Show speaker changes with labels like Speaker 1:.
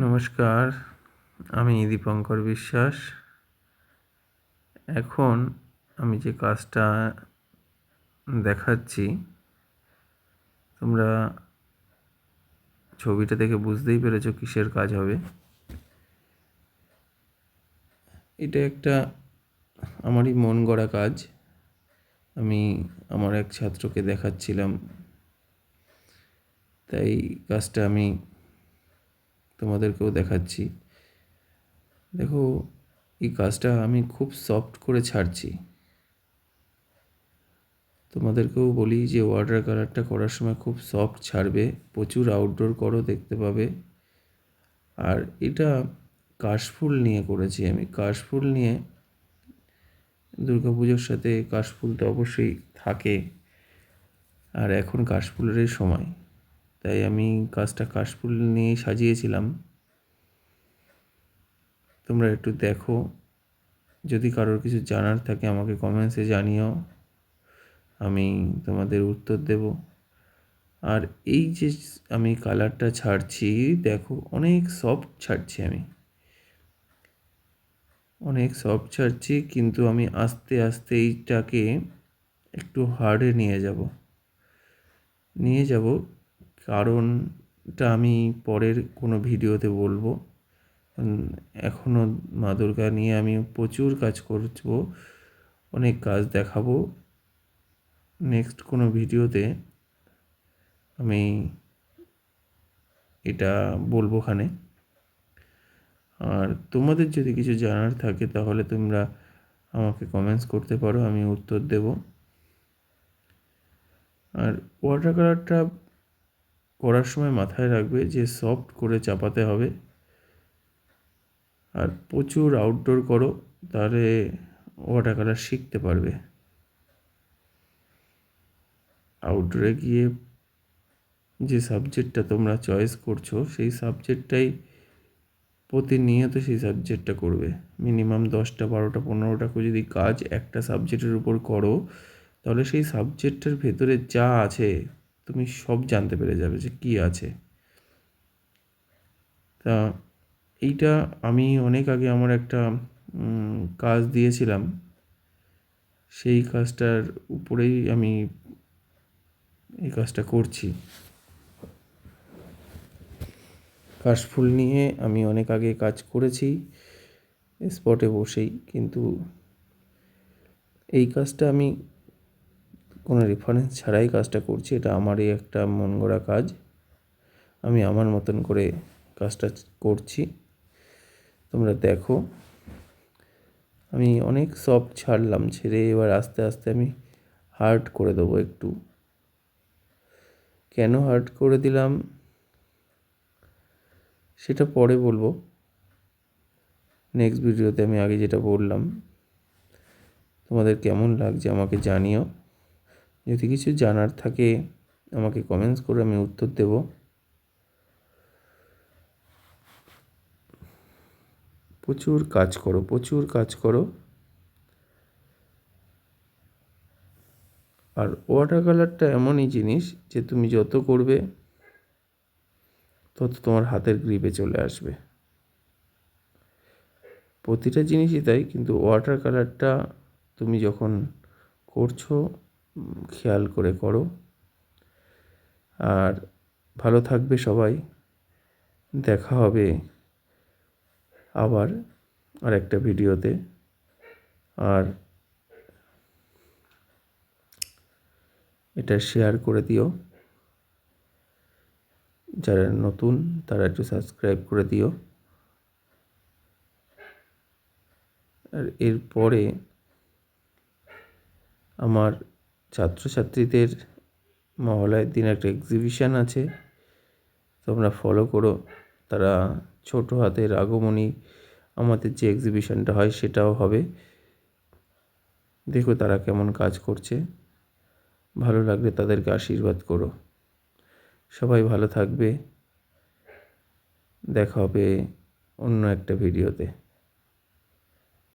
Speaker 1: নমস্কার, আমি দীপঙ্কর বিশ্বাস। এখন আমি যে কাজটা দেখাচ্ছি, তোমরা ছবিটা দেখে বুঝতেই পেরেছো কিসের কাজ হবে। এটা একটা আমারই মন গড়া কাজ। আমি আমার এক ছাত্রকে দেখাচ্ছিলাম, তাই কাজটা আমি তোমাদেরকেও দেখাচ্ছি। দেখো, এই কাজটা আমি খুব সফট করে ছাড়ছি। তোমাদেরকেও বলি যে ওয়াটার কালারটা করার সময় খুব সফট ছাড়বে, প্রচুর আউটডোর করো, দেখতে পাবে। আর এটা কাশফুল নিয়ে করেছি আমি। কাশফুল নিয়ে দুর্গাপুজোর সাথে কাশফুল তো অবশ্যই থাকে, আর এখন কাশফুলেরই সময়, তাই আমি কাজটা কাশফুল নিয়ে সাজিয়েছিলাম। তোমরা একটু দেখো, যদি কারোর কিছু জানার থাকে আমাকে কমেন্টসে জানিও, আমি তোমাদের উত্তর দেব। আর এই যে আমি কালারটা ছাড়ছি, দেখো অনেক সফট ছাড়ছি, আমি অনেক সফট ছাড়ছি, কিন্তু আমি আস্তে আস্তে এইটাকে একটু হার্ডে নিয়ে যাব। কারণটা আমি পরের কোনো ভিডিওতে বলবো। এখনও মা দুর্গা নিয়ে আমি প্রচুর কাজ করব, অনেক কাজ দেখাবো। নেক্সট কোনো ভিডিওতে আমি এটা বলবো ওখানে। আর তোমাদের যদি কিছু জানার থাকে তাহলে তোমরা আমাকে কমেন্টস করতে পারো, আমি উত্তর দেব। আর ওয়াটার কালারটা করার সময় মাথায় রাখবে যে সফট করে চাপাতে হবে, আর প্রচুর আউটডোর করো, তাহলে ওয়াটার কালার শিখতে পারবে। আউটডোরে গিয়ে যে সাবজেক্টটা তোমরা চয়েস করছো, সেই সাবজেক্টটাই প্রতিনিয়ত সেই সাবজেক্টটা করবে। মিনিমাম 10টা 12টা 15টা করে যদি কাজ একটা সাবজেক্টের উপর করো, তাহলে সেই সাবজেক্টের ভেতরে যা আছে তুমি সব জানতে পেরে যাবে যে কী আছে। তা এইটা আমি অনেক আগে আমার একটা কাজ দিয়েছিলাম, সেই কাজটার উপরেই আমি এই কাজটা করছি। কাশফুল নিয়ে আমি অনেক আগে কাজ করেছি স্পটে বসেই, কিন্তু এই কাজটা আমি কোনো রেফারেন্স ছাড়াই কাজটা করছি। এটা আমারই একটা মন গড়া কাজ, আমি আমার মতন করে কাজটা করছি। তোমরা দেখো, আমি অনেক সফট ছাড়লাম, ছেড়ে এবার আস্তে আস্তে আমি হার্ড করে দেবো একটু। কেন হার্ড করে দিলাম সেটা পরে বলবো, নেক্সট ভিডিওতে। আমি আগে যেটা বললাম, তোমাদের কেমন লাগছে আমাকে জানিও। যদি কিছু জানার থাকে আমাকে কমেন্টস করে আমি উত্তর দেব। প্রচুর কাজ করো, প্রচুর কাজ করো। আর ওয়াটার কালারটা এমনই জিনিস যে তুমি যত করবে তত তোমার হাতের গ্রিপে চলে আসবে। প্রতিটা জিনিসই তাই, কিন্তু ওয়াটার কালারটা তুমি যখন করছো খেয়াল করে করো। আর ভালো থাকবে সবাই, দেখা হবে আবার একটা ভিডিওতে। আর এটা শেয়ার করে দিও, যারা নতুন তারা একটু সাবস্ক্রাইব করে দিও। আর এরপরে আমার ছাত্রছাত্রীদের মহালয়ের দিন একটা এক্সিবিশান আছে, তোমরা ফলো করো। তারা ছোট হাতের আগমনী আমাদের যে এক্সিবিশানটা হয় সেটাও হবে, দেখো তারা কেমন কাজ করছে। ভালো লাগলে তাদেরকে আশীর্বাদ করো। সবাই ভালো থাকবে, দেখা হবে অন্য একটা ভিডিওতে।